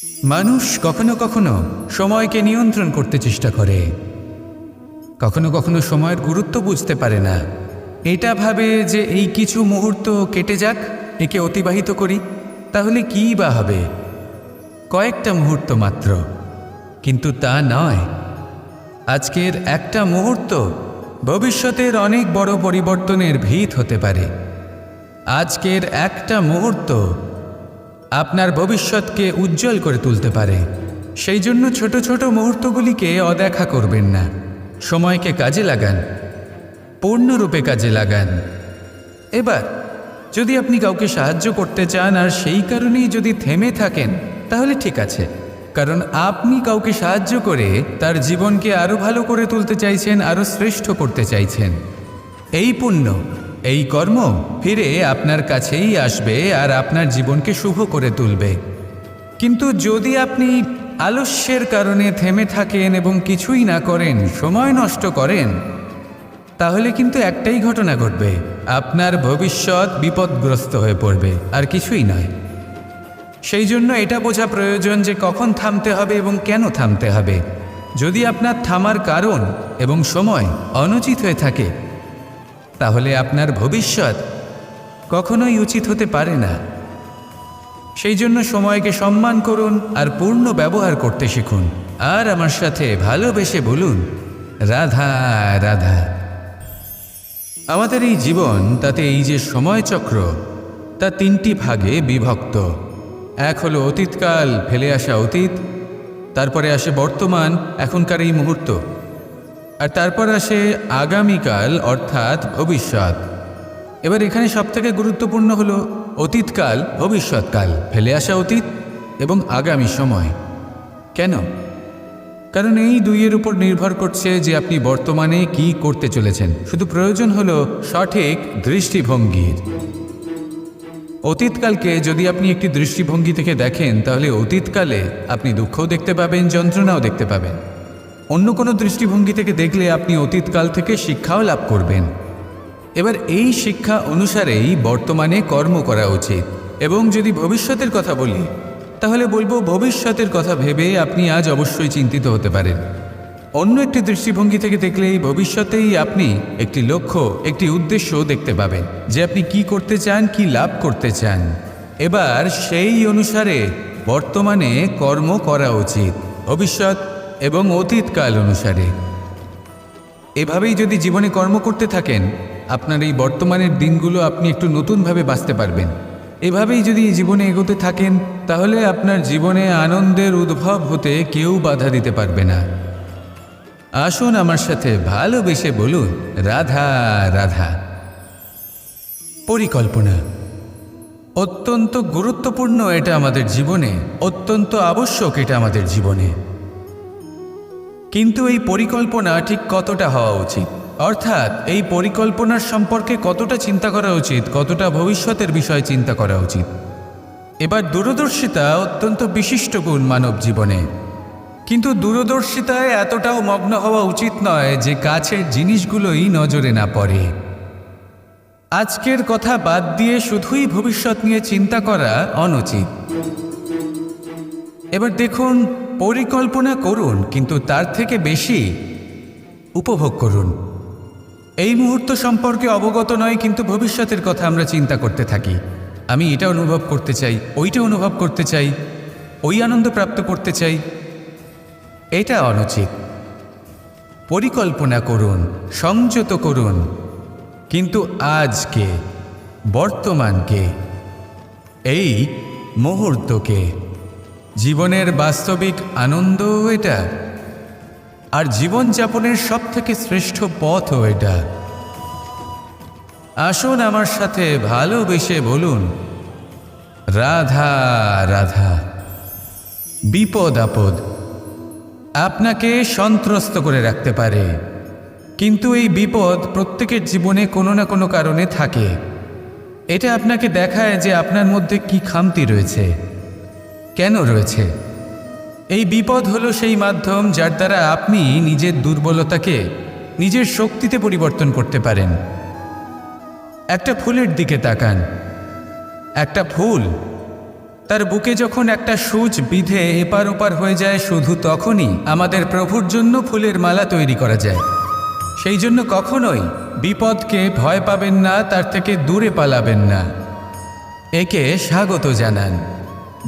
মানুষ কখনো কখনো সময়কে নিয়ন্ত্রণ করতে চেষ্টা করে, কখনো কখনো সময়ের গুরুত্ব বুঝতে পারে না। এটা ভাবে যে এই কিছু মুহূর্ত কেটে যাক, একে অতিবাহিত করি, তাহলে কী বা হবে, কয়েকটা মুহূর্ত মাত্র। কিন্তু তা নয়। আজকের একটা মুহূর্ত ভবিষ্যতের অনেক বড় পরিবর্তনের ভিত হতে পারে। আজকের একটা মুহূর্ত আপনার ভবিষ্যৎকে উজ্জ্বল করে তুলতে পারে। সেই জন্য ছোট ছোট মুহূর্তগুলিকে অদেখা করবেন না। সময়কে কাজে লাগান, পূর্ণরূপে কাজে লাগান। এবার যদি আপনি কাউকে সাহায্য করতে চান আর সেই কারণেই যদি থেমে থাকেন, তাহলে ঠিক আছে, কারণ আপনি কাউকে সাহায্য করে তার জীবনকে আরও ভালো করে তুলতে চাইছেন, আরও শ্রেষ্ঠ করতে চাইছেন। এই পুণ্য, এই কর্ম ফিরে আপনার কাছেই আসবে আর আপনার জীবনকে শুভ করে তুলবে। কিন্তু যদি আপনি আলস্যের কারণে থেমে থাকেন এবং কিছুই না করেন, সময় নষ্ট করেন, তাহলে কিন্তু একটাই ঘটনা ঘটবে, আপনার ভবিষ্যৎ বিপদগ্রস্ত হয়ে পড়বে, আর কিছুই নয়। সেই জন্য এটা বোঝা প্রয়োজন যে কখন থামতে হবে এবং কেন থামতে হবে। যদি আপনার থামার কারণ এবং সময় অনুচিত হয়ে থাকে, তাহলে আপনার ভবিষ্যৎ কখনোই উচিত হতে পারে না। সেই জন্য সময়কে সম্মান করুন আর পূর্ণ ব্যবহার করতে শিখুন। আর আমার সাথে ভালোবেসে বলুন, রাধা রাধা। আমাদের এই জীবন, তাতে এই যে সময়চক্র, তা তিনটি ভাগে বিভক্ত। এক হলো অতীতকাল, ফেলে আসা অতীত, তারপরে আসে বর্তমান, এখনকার এই মুহূর্ত, আর তারপর আসে আগামীকাল অর্থাৎ ভবিষ্যৎ। এবার এখানে সবথেকে গুরুত্বপূর্ণ হলো অতীতকাল, ভবিষ্যৎকাল, ফেলে আসা অতীত এবং আগামী সময়। কেন? কারণ এই দুইয়ের উপর নির্ভর করছে যে আপনি বর্তমানে কি করতে চলেছেন। শুধু প্রয়োজন হলো সঠিক দৃষ্টিভঙ্গির। অতীতকালকে যদি আপনি একটি দৃষ্টিভঙ্গি থেকে দেখেন, তাহলে অতীতকালে আপনি দুঃখও দেখতে পাবেন, যন্ত্রণাও দেখতে পাবেন। অন্য কোনো দৃষ্টিভঙ্গি থেকে দেখলে আপনি অতীতকাল থেকে শিক্ষাও লাভ করবেন। এবার এই শিক্ষা অনুসারেই বর্তমানে কর্ম করা উচিত। এবং যদি ভবিষ্যতের কথা বলি, তাহলে বলবো ভবিষ্যতের কথা ভেবে আপনি আজ অবশ্যই চিন্তিত হতে পারেন। অন্য একটি দৃষ্টিভঙ্গি থেকে দেখলে এই ভবিষ্যতেই আপনি একটি লক্ষ্য, একটি উদ্দেশ্য দেখতে পাবেন, যে আপনি কি করতে চান, কি লাভ করতে চান। এবার সেই অনুসারে বর্তমানে কর্ম করা উচিত, ভবিষ্যৎ এবং অতীতকাল অনুসারে। এভাবেই যদি জীবনে কর্ম করতে থাকেন, আপনার এই বর্তমানের দিনগুলো আপনি একটু নতুনভাবে বাঁচতে পারবেন। এভাবেই যদি জীবনে এগোতে থাকেন, তাহলে আপনার জীবনে আনন্দের উদ্ভব হতে কেউ বাধা দিতে পারবে না। আসুন আমার সাথে ভালোবেসে বলুন, রাধা রাধা। পরিকল্পনা অত্যন্ত গুরুত্বপূর্ণ, এটা আমাদের জীবনে অত্যন্ত আবশ্যক, এটা আমাদের জীবনে। কিন্তু এই পরিকল্পনা ঠিক কতটা হওয়া উচিত, অর্থাৎ এই পরিকল্পনার সম্পর্কে কতটা চিন্তা করা উচিত, কতটা ভবিষ্যতের বিষয়ে চিন্তা করা উচিত। এবার দূরদর্শিতা অত্যন্ত বিশিষ্ট গুণ মানব জীবনে, কিন্তু দূরদর্শিতায় এতটাও মগ্ন হওয়া উচিত নয় যে কাছের জিনিসগুলোই নজরে না পড়ে। আজকের কথা বাদ দিয়ে শুধুই ভবিষ্যৎ নিয়ে চিন্তা করা অনুচিত। এবার দেখুন, পরিকল্পনা করুন, কিন্তু তার থেকে বেশি উপভোগ করুন। এই মুহূর্ত সম্পর্কে অবগত নয়, কিন্তু ভবিষ্যতের কথা আমরা চিন্তা করতে থাকি। আমি এটা অনুভব করতে চাই, ওইটা অনুভব করতে চাই, ওই আনন্দ প্রাপ্ত করতে চাই। এটা অনুচিত। পরিকল্পনা করুন, সংযত করুন, কিন্তু আজকে, বর্তমানকে, এই মুহূর্তকে, জীবনের বাস্তবিক আনন্দ এটা, আর জীবনযাপনের সবথেকে শ্রেষ্ঠ পথও এটা। আসুন আমার সাথে ভালোবেসে বলুন, রাধা রাধা। বিপদ আপদ আপনাকে সন্ত্রস্ত করে রাখতে পারে, কিন্তু এই বিপদ প্রত্যেকের জীবনে কোনো না কোনো কারণে থাকে। এটা আপনাকে দেখায় যে আপনার মধ্যে কি খামতি রয়েছে, কেন রয়েছে। এই বিপদ হলো সেই মাধ্যম যার দ্বারা আপনি নিজের দুর্বলতাকে নিজের শক্তিতে পরিবর্তন করতে পারেন। একটা ফুলের দিকে তাকান। একটা ফুল তার বুকে যখন একটা সূচ বিধে এপার ওপার হয়ে যায়, শুধু তখনই আমাদের প্রভুর জন্য ফুলের মালা তৈরি করা যায়। সেই জন্য কখনোই বিপদকে ভয় পাবেন না, তার থেকে দূরে পালাবেন না, একে স্বাগত জানান।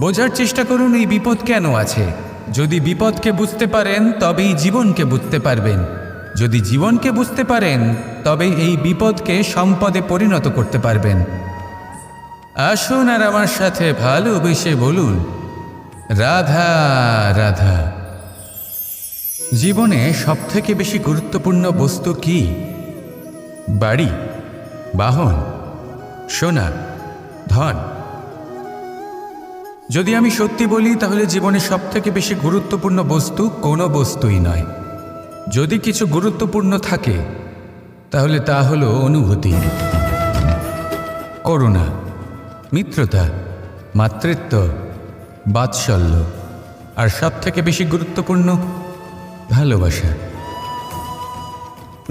বোঝার চেষ্টা করুন এই বিপদ কেন আছে। যদি বিপদকে বুঝতে পারেন তবেই জীবনকে বুঝতে পারবেন। যদি জীবনকে বুঝতে পারেন তবেই এই বিপদকে সম্পদে পরিণত করতে পারবেন। আসুন আর আমার সাথে ভালোবেসে বলুন, রাধা রাধা। জীবনে সবথেকে বেশি গুরুত্বপূর্ণ বস্তু কি? বাড়ি, বাহন, সোনা, ধন। যদি আমি সত্যি বলি তাহলে জীবনে সবথেকে বেশি গুরুত্বপূর্ণ বস্তু কোনো বস্তুই নয়। যদি কিছু গুরুত্বপূর্ণ থাকে তাহলে তা হলো অনুভূতি, করুণা, মিত্রতা, মাতৃত্ব, বাৎসল্য, আর সবথেকে বেশি গুরুত্বপূর্ণ ভালোবাসা।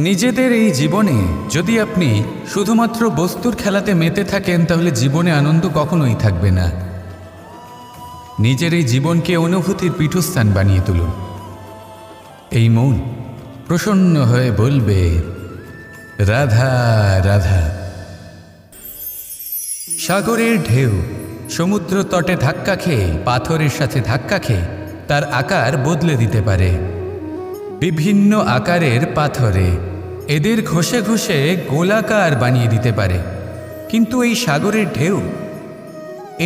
নিজেদের এই জীবনে যদি আপনি শুধুমাত্র বস্তুর খেলাতে মেতে থাকেন তাহলে জীবনে আনন্দ কখনোই থাকবে না। নিজের এই জীবনকে অনুভূতির পীঠস্থান বানিয়ে তুলুন। এই মন প্রসন্ন হয়ে বলবে, রাধা রাধা। সাগরের ঢেউ সমুদ্র তটে ধাক্কা খেয়ে, পাথরের সাথে ধাক্কা খেয়ে তার আকার বদলে দিতে পারে। বিভিন্ন আকারের পাথরে এদের ঘষে ঘষে গোলাকার বানিয়ে দিতে পারে, কিন্তু এই সাগরের ঢেউ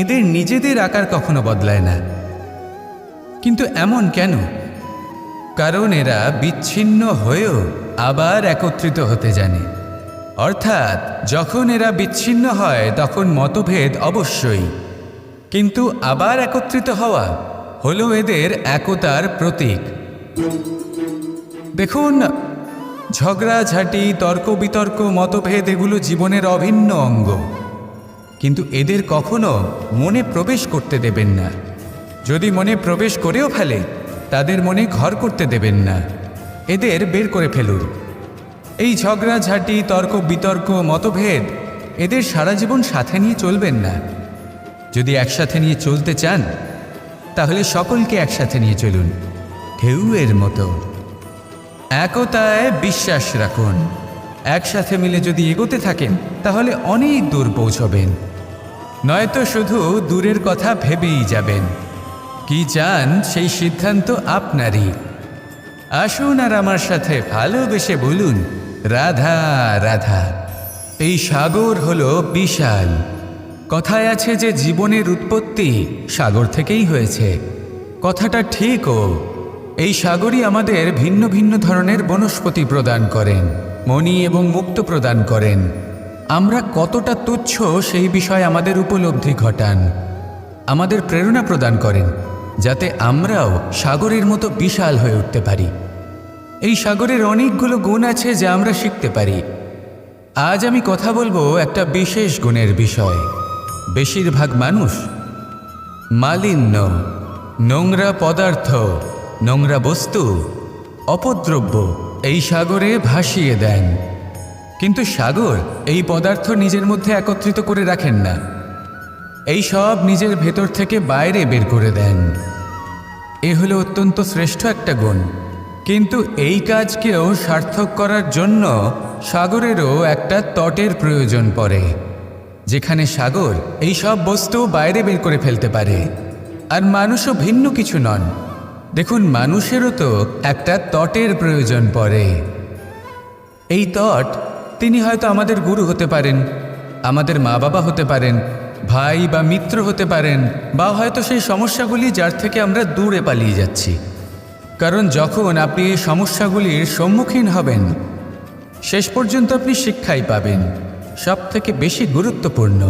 এদের নিজেদের আকার কখনো বদলায় না। কিন্তু এমন কেন? কারণ এরা বিচ্ছিন্ন হয়েও আবার একত্রিত হতে জানে। অর্থাৎ যখন এরা বিচ্ছিন্ন হয় তখন মতভেদ অবশ্যই, কিন্তু আবার একত্রিত হওয়া হলো এদের একতার প্রতীক। দেখুন, ঝগড়াঝাঁটি, তর্ক বিতর্ক, মতভেদ এগুলো জীবনের অভিন্ন অঙ্গ, কিন্তু এদের কখনো মনে প্রবেশ করতে দেবেন না। যদি মনে প্রবেশ করেও ফেলে তাদের মনে ঘর করতে দেবেন না, এদের বের করে ফেলুন। এই ঝগড়াঝাঁটি, তর্ক বিতর্ক, মতভেদ এদের সারা জীবন সাথে নিয়ে চলবেন না। যদি একসাথে নিয়ে চলতে চান তাহলে সকলকে একসাথে নিয়ে চলুন, ঢেউয়ের মতো। একতায় বিশ্বাস রাখুন। একসাথে মিলে যদি এগোতে থাকেন তাহলে অনেক দূর পৌঁছবেন, নয়তো শুধু দূরের কথা ভেবেই যাবেন। কি চান সেই সিদ্ধান্ত আপনারই। আসুন আর আমার সাথে ভালোবেসে বলুন, রাধা রাধা। এই সাগর হলো বিশাল। কথায় আছে যে জীবনের উৎপত্তি সাগর থেকেই হয়েছে। কথাটা ঠিকও। এই সাগরই আমাদের ভিন্ন ভিন্ন ধরনের বনস্পতি প্রদান করেন, মণি এবং মুক্ত প্রদান করেন। আমরা কতটা তুচ্ছ সেই বিষয়ে আমাদের উপলব্ধি ঘটান, আমাদের প্রেরণা প্রদান করেন, যাতে আমরাও সাগরের মতো বিশাল হয়ে উঠতে পারি। এই সাগরের অনেকগুলো গুণ আছে যা আমরা শিখতে পারি। আজ আমি কথা বলবো একটা বিশেষ গুণের বিষয়। বেশিরভাগ মানুষ মালিন্য, নোংরা পদার্থ, নোংরা বস্তু, অপদ্রব্য এই সাগরে ভাসিয়ে দেন, কিন্তু সাগর এই পদার্থ নিজের মধ্যে একত্রিত করে রাখেন না। এই সব নিজের ভেতর থেকে বাইরে বের করে দেন। এ হলো অত্যন্ত শ্রেষ্ঠ একটা গুণ। কিন্তু এই কাজকেও সার্থক করার জন্য সাগরেরও একটা তটের প্রয়োজন পড়ে, যেখানে সাগর এই সব বস্তু বাইরে বের করে ফেলতে পারে। আর মানুষও ভিন্ন কিছু নন। দেখুন, মানুষেরও তো একটা তটের প্রয়োজন পড়ে। এই তট, তিনি হয়তো আমাদের গুরু হতে পারেন, আমাদের মা বাবা হতে পারেন, ভাই বা মিত্র হতে পারেন, বা হয়তো সেই সমস্যাগুলি যার থেকে আমরা দূরে পালিয়ে যাচ্ছি। কারণ যখন আপনি এই সমস্যাগুলির সম্মুখীন হবেন, শেষ পর্যন্ত আপনি শিক্ষাই পাবেন। সব থেকে বেশি গুরুত্বপূর্ণ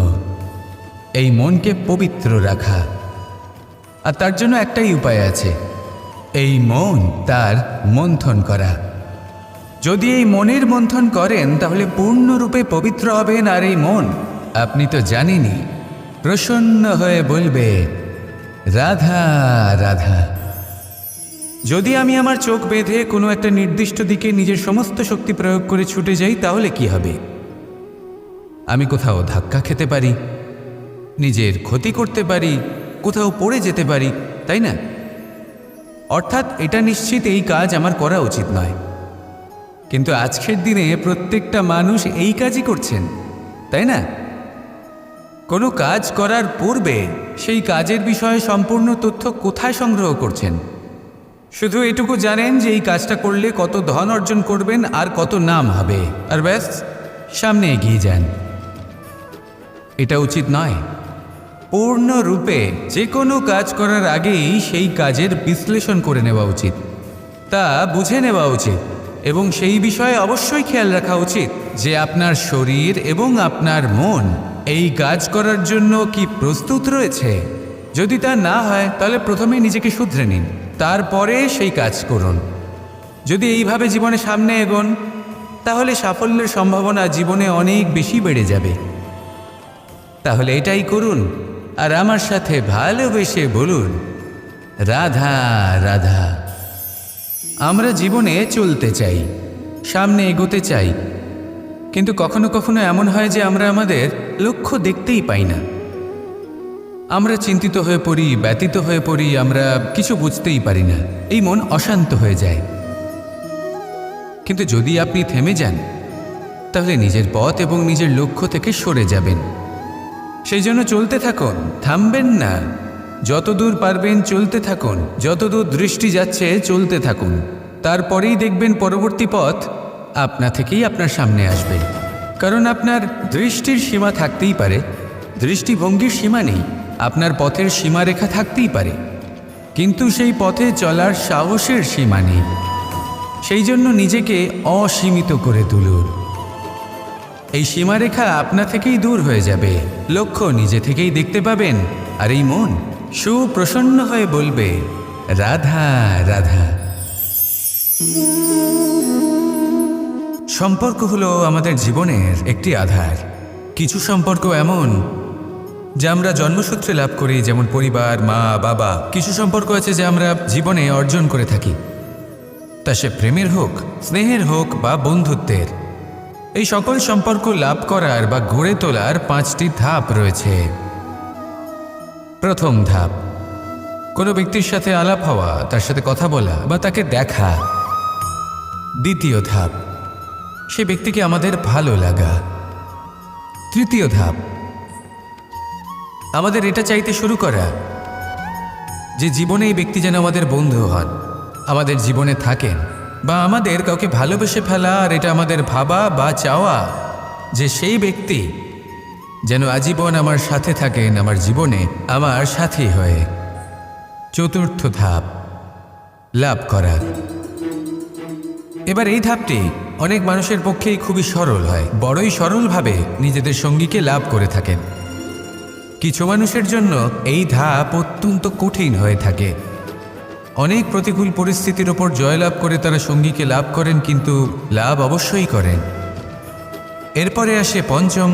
এই মনকে পবিত্র রাখা। আর তার জন্য একটাই উপায় আছে, এই মন তার মন্থন করা। যদি এই মনের মন্থন করেন তাহলে পূর্ণরূপে পবিত্র হবেন। আর এই মন, আপনি তো জানেনই, প্রসন্ন হয়ে বলবে, রাধা রাধা। যদি আমি আমার চোখ বেঁধে কোনো একটা নির্দিষ্ট দিকে নিজের সমস্ত শক্তি প্রয়োগ করে ছুটে যাই তাহলে কি হবে? আমি কোথাও ধাক্কা খেতে পারি, নিজের ক্ষতি করতে পারি, কোথাও পড়ে যেতে পারি, তাই না? অর্থাৎ এটা নিশ্চিত এই কাজ আমার করা উচিত নয়। কিন্তু আজকের দিনে প্রত্যেকটা মানুষ এই কাজই করছেন, তাই না? কোনো কাজ করার পূর্বে সেই কাজের বিষয়ে সম্পূর্ণ তথ্য কোথায় সংগ্রহ করছেন? শুধু এটুকু জানেন যে এই কাজটা করলে কত ধন অর্জন করবেন আর কত নাম হবে, আর ব্যাস সামনে এগিয়ে যান। এটা উচিত নয়। পূর্ণরূপে যে কোনো কাজ করার আগেই সেই কাজের বিশ্লেষণ করে নেওয়া উচিত, তা বুঝে নেওয়া উচিত এবং সেই বিষয়ে অবশ্যই খেয়াল রাখা উচিত যে আপনার শরীর এবং আপনার মন এই কাজ করার জন্য কি প্রস্তুত রয়েছে। যদি তা না হয় তাহলে প্রথমে নিজেকে শুধরে নিন, তারপরে সেই কাজ করুন। যদি এইভাবে জীবনে সামনে এগোন তাহলে সাফল্যের সম্ভাবনা জীবনে অনেক বেশি বেড়ে যাবে। তাহলে এটাই করুন আর আমার সাথে ভালোবেসে বলুন, রাধা রাধা। আমরা জীবনে চলতে চাই, সামনে এগোতে চাই, কিন্তু কখনো কখনো এমন হয় যে আমরা আমাদের লক্ষ্য দেখতেই পাই না। আমরা চিন্তিত হয়ে পড়ি, ব্যতীত হয়ে পড়ি, আমরা কিছু বুঝতেই পারি না, এই মন অশান্ত হয়ে যায়। কিন্তু যদি আপনি থেমে যান তাহলে নিজের পথ এবং নিজের লক্ষ্য থেকে সরে যাবেন। সেই জন্য চলতে থাকুন, থামবেন না। যতদূর পারবেন চলতে থাকুন, যতদূর দৃষ্টি যাচ্ছে চলতে থাকুন। তারপরেই দেখবেন পরবর্তী পথ আপনা থেকেই আপনার সামনে আসবে। কারণ আপনার দৃষ্টির সীমা থাকতেই পারে, দৃষ্টিভঙ্গির সীমা নেই। আপনার পথের সীমারেখা থাকতেই পারে, কিন্তু সেই পথে চলার সাহসের সীমা নেই। সেই জন্য নিজেকে অসীমিত করে তুলুন। এই সীমারেখা আপনা থেকেই দূর হয়ে যাবে, লক্ষ্য নিজে থেকেই দেখতে পাবেন, আর এই মন সুপ্রসন্ন হয়ে বলবে, রাধা রাধা। সম্পর্ক হলো আমাদের জীবনের একটি আধার। কিছু সম্পর্ক এমন যা আমরা জন্মসূত্রে লাভ করি, যেমন পরিবার, মা, বাবা। কিছু সম্পর্ক আছে যা আমরা জীবনে অর্জন করে থাকি, তা সে প্রেমের হোক, স্নেহের হোক বা বন্ধুত্বের। এই সকল সম্পর্ক লাভ করার বা গড়ে তোলার 5টি ধাপ রয়েছে। প্রথম ধাপ, কোনো ব্যক্তির সাথে আলাপ হওয়া, তার সাথে কথা বলা বা তাকে দেখা। দ্বিতীয় ধাপ, সে ব্যক্তিকে আমাদের ভালো লাগা। তৃতীয় ধাপ, আমাদের এটা চাইতে শুরু করা যে জীবনে এই ব্যক্তি যেন আমাদের বন্ধু হন, আমাদের জীবনে থাকেন, বা আমাদের কাউকে ভালোবেসে ফেলা আর এটা আমাদের ভাবা বা চাওয়া যে সেই ব্যক্তি যেন আজীবন আমার সাথে থাকেন, আমার জীবনে আমার সাথী হয়ে। চতুর্থ ধাপ, লাভ করা। এবার এই ধাপটি অনেক মানুষের পক্ষেই খুবই সরল হয়, বড়ই সরলভাবে নিজেদের সঙ্গীকে লাভ করে থাকেন। কিছু মানুষের জন্য এই ধাপ অত্যন্ত কঠিন হয়ে থাকে। অনেক প্রতিকূল পরিস্থিতির ওপর জয়লাভ করে তারা সঙ্গীকে লাভ করেন, কিন্তু লাভ অবশ্যই করেন। এরপরে আসে পঞ্চম,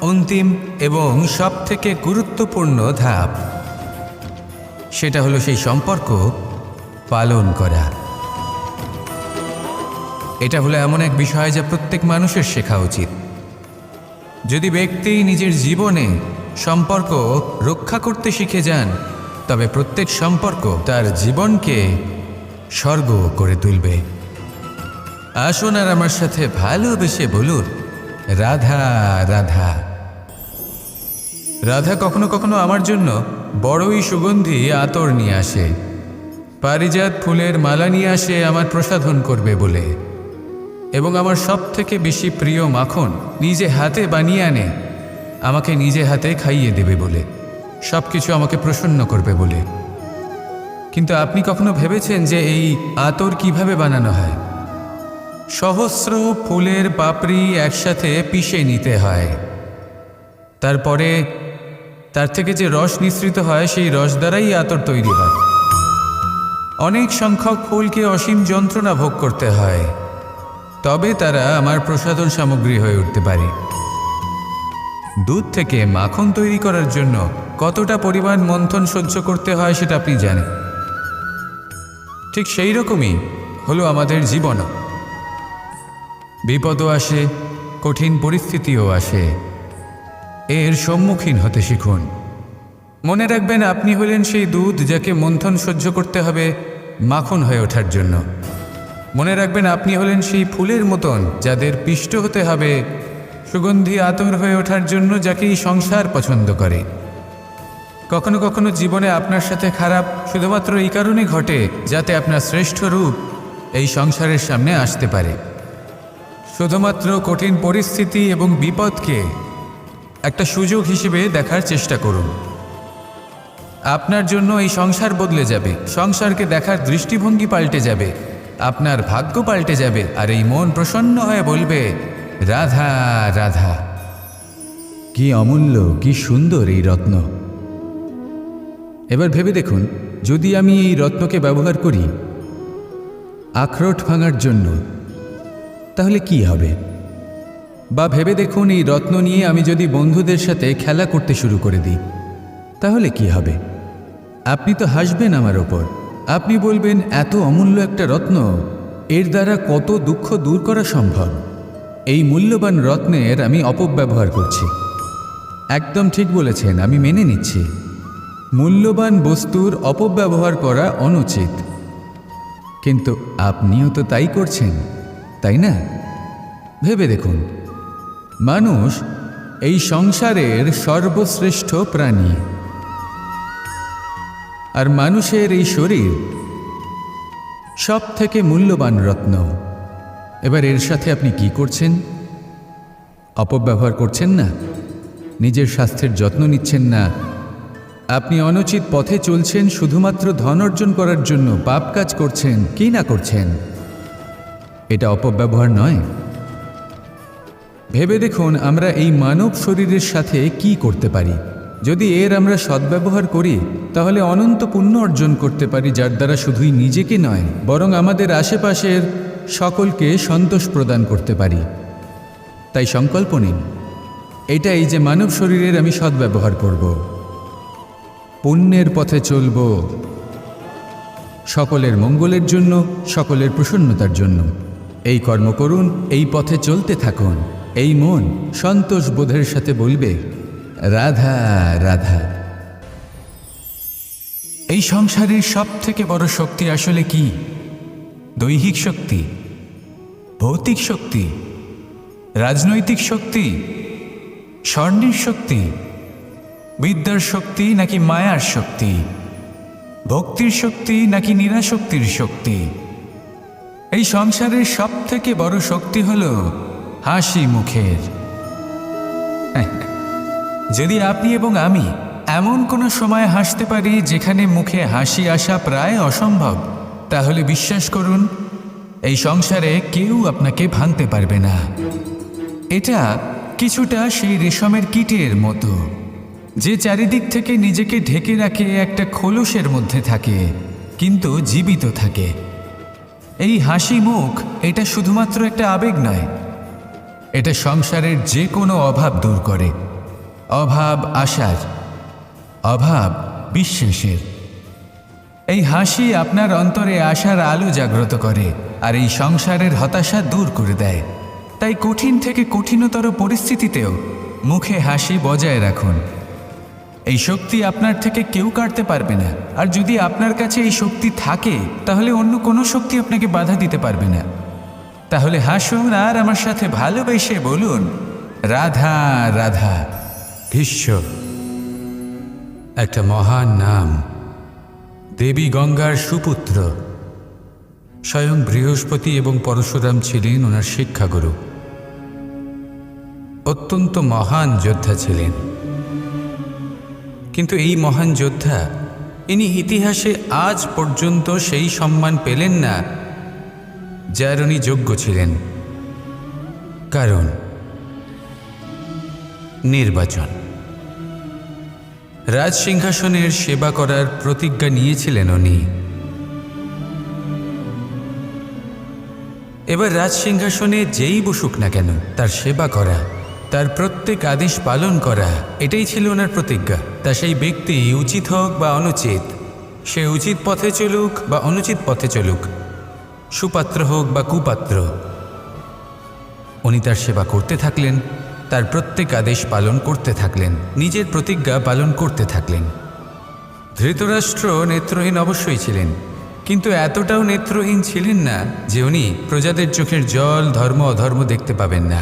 অন্তিম এবং সবথেকে গুরুত্বপূর্ণ ধাপ। সেটা হলো সেই সম্পর্ক পালন করা। এটা হলো এমন এক বিষয় যা প্রত্যেক মানুষের শেখা উচিত। যদি ব্যক্তি নিজের জীবনে সম্পর্ক রক্ষা করতে শিখে যান, তবে প্রত্যেক সম্পর্ক তার জীবনকে স্বর্গ করে তুলবে। আসুন আর আমার সাথে ভালোবেসে বলুন, রাধা রাধা। রাধা কখনো কখনো আমার জন্য বড়ই সুগন্ধি আতর নিয়ে আসে, পারিজাত ফুলের মালা নিয়ে আসে আমার প্রসাধন করবে বলে, এবং আমার সব থেকে বেশি প্রিয় মাখন নিজে হাতে বানিয়ে আনে আমাকে নিজে হাতে খাইয়ে দেবে বলে, সব কিছু আমাকে প্রসন্ন করবে বলে। কিন্তু আপনি কখনো ভেবেছেন যে এই আতর কিভাবে বানানো হয়? সহস্র ফুলের পাপড়ি একসাথে পিষে নিতে হয়, তারপরে তার থেকে যে রস নিঃসৃত হয় সেই রস দ্বারাই আতর তৈরি হয়। অনেক সংখ্যক ফুলকে অসীম যন্ত্রণা ভোগ করতে হয়, তবে তারা আমার প্রসাধন সামগ্রী হয়ে উঠতে পারে। দুধ থেকে মাখন তৈরি করার জন্য কতটা পরিমাণ মন্থন সহ্য করতে হয় সেটা আপনি জানেন। ঠিক সেই রকমই হলো আমাদের জীবনও। বিপদও আসে, কঠিন পরিস্থিতিও আসে, এর সম্মুখীন হতে শিখুন। মনে রাখবেন, আপনি হলেন সেই দুধ যাকে মন্থন সহ্য করতে হবে মাখন হয়ে ওঠার জন্য। মনে রাখবেন, আপনি হলেন সেই ফুলের মতন যাদের পিষ্ট হতে হবে সুগন্ধি আতর হয়ে ওঠার জন্য, যাকে এই সংসার পছন্দ করে। কখনো কখনো জীবনে আপনার সাথে খারাপ শুধুমাত্র এই কারণে ঘটে যাতে আপনার শ্রেষ্ঠ রূপ এই সংসারের সামনে আসতে পারে। শুধুমাত্র কঠিন পরিস্থিতি এবং বিপদকে একটা সুযোগ হিসেবে দেখার চেষ্টা করুন। আপনার জন্য এই সংসার বদলে যাবে, সংসারকে দেখার দৃষ্টিভঙ্গি পাল্টে যাবে, আপনার ভাগ্য পাল্টে যাবে, আর এই মন প্রসন্ন হয়ে বলবে, রাধা রাধা। কি অমূল্য, কি সুন্দর এই রত্ন। এবার ভেবে দেখুন, যদি আমি এই রত্নকে ব্যবহার করি আখরোট ভাঙার জন্য, তাহলে কি হবে? বা ভেবে দেখুন, এই রত্ন নিয়ে আমি যদি বন্ধুদের সাথে খেলা করতে শুরু করে দিই, তাহলে কি হবে? আপনি তো হাসবেন আমার ওপর। আপনি বলবেন, এত অমূল্য একটা রত্ন, এর দ্বারা কত দুঃখ দূর করা সম্ভব। এই মূল্যবান রত্নের আমি অপব্যবহার করছি। একদম ঠিক বলেছেন, আমি মেনে নিচ্ছি। মূল্যবান বস্তুর অপব্যবহার করা অনুচিত, কিন্তু আপনিও তো তাই করছেন, তাই না? ভেবে দেখুন, মানুষ এই সংসারের সর্বশ্রেষ্ঠ প্রাণী, আর মানুষের এই শরীর সব থেকে মূল্যবান রত্ন। এবার এর সাথে আপনি কি করছেন? অপব্যবহার করছেন না, নিজের স্বাস্থ্যের যত্ন নিচ্ছেন না, আপনি অনুচিত পথে চলছেন শুধুমাত্র ধন অর্জন করার জন্য, পাপ কাজ করছেন। কি না করছেন? এটা অপব্যবহার নয়? ভেবে দেখুন, আমরা এই মানব শরীরের সাথে কি করতে পারি। যদি এর আমরা সদ্ব্যবহার করি, তাহলে অনন্ত পুণ্য অর্জন করতে পারি, যার দ্বারা শুধুই নিজেকে নয়, বরং আমাদের আশেপাশের সকলকে সন্তোষ প্রদান করতে পারি। তাই সংকল্প নিন, এটাই যে মানব শরীরের আমি সদ্ব্যবহার করব, পুণ্যের পথে চলব, সকলের মঙ্গলের জন্য, সকলের প্রসন্নতার জন্য। এই কর্ম করুন, এই পথে চলতে থাকুন। এই মন সন্তোষ বোধের সাথে বলবে, রাধা রাধা। এই সংসারের সব থেকে বড় শক্তি আসলে কি? দৈহিক শক্তি, ভৌতিক শক্তি, রাজনৈতিক শক্তি, স্বর্ণের শক্তি, বিদ্যার শক্তি নাকি মায়ার শক্তি, ভক্তির শক্তি নাকি নিরাশক্তির শক্তি? এই সংসারের সব থেকে বড় শক্তি হল হাসি মুখের। যদি আপনি এবং আমি এমন কোনো সময় হাসতে পারি যেখানে মুখে হাসি আসা প্রায় অসম্ভব, তাহলে বিশ্বাস করুন, এই সংসারে কেউ আপনাকে ভাঙতে পারবে না। এটা কিছুটা সেই রেশমের কীটের মতো, যে চারিদিক থেকে নিজেকে ঢেকে রাখে একটা খোলসের মধ্যে থাকে, কিন্তু জীবিত থাকে। এই হাসি মুখ, এটা শুধুমাত্র একটা আবেগ নয়, এটা সংসারের যে কোনো অভাব দূর করে। অভাব আশার, অভাব বিশ্বাসের। এই হাসি আপনার অন্তরে আশার আলো জাগ্রত করে, আর এই সংসারের হতাশা দূর করে দেয়। তাই কঠিন থেকে কঠিনতর পরিস্থিতিতেও মুখে হাসি বজায় রাখুন। এই শক্তি আপনার থেকে কেউ কাটতে পারবে না। আর যদি আপনার কাছে এই শক্তি থাকে, তাহলে অন্য কোনো শক্তি আপনাকে বাধা দিতে পারবে না। তাহলে হাসুন আর আমার সাথে ভালোবেসে বলুন, রাধা রাধা। ভীষ্ম একটা মহান নাম, দেবী গঙ্গার সুপুত্র। স্বয়ং বৃহস্পতি এবং পরশুরাম ছিলেন ওনার শিক্ষাগুরু। অত্যন্ত মহান যোদ্ধা ছিলেন, কিন্তু এই মহান যোদ্ধা, ইনি ইতিহাসে আজ পর্যন্ত সেই সম্মান পেলেন না যার উনি যোগ্য ছিলেন। কারণ নির্বাচন। রাজসিংহাসনের সেবা করার প্রতিজ্ঞা নিয়েছিলেন উনি। এবার রাজসিংহাসনে যেই বসুক না কেন, তার সেবা করা, তার প্রত্যেক আদেশ পালন করা, এটাই ছিল ওনার প্রতিজ্ঞা। তা সেই ব্যক্তি উচিত হোক বা অনুচিত, সে উচিত পথে চলুক বা অনুচিত পথে চলুক, সুপাত্র হোক বা কুপাত্র, উনি তার সেবা করতে থাকলেন, তার প্রত্যেক আদেশ পালন করতে থাকলেন, নিজের প্রতিজ্ঞা পালন করতে থাকলেন। ধৃতরাষ্ট্র নেত্রহীন অবশ্যই ছিলেন, কিন্তু এতটাও নেত্রহীন ছিলেন না যে উনি প্রজাদের চোখের জল, ধর্ম অধর্ম দেখতে পাবেন না।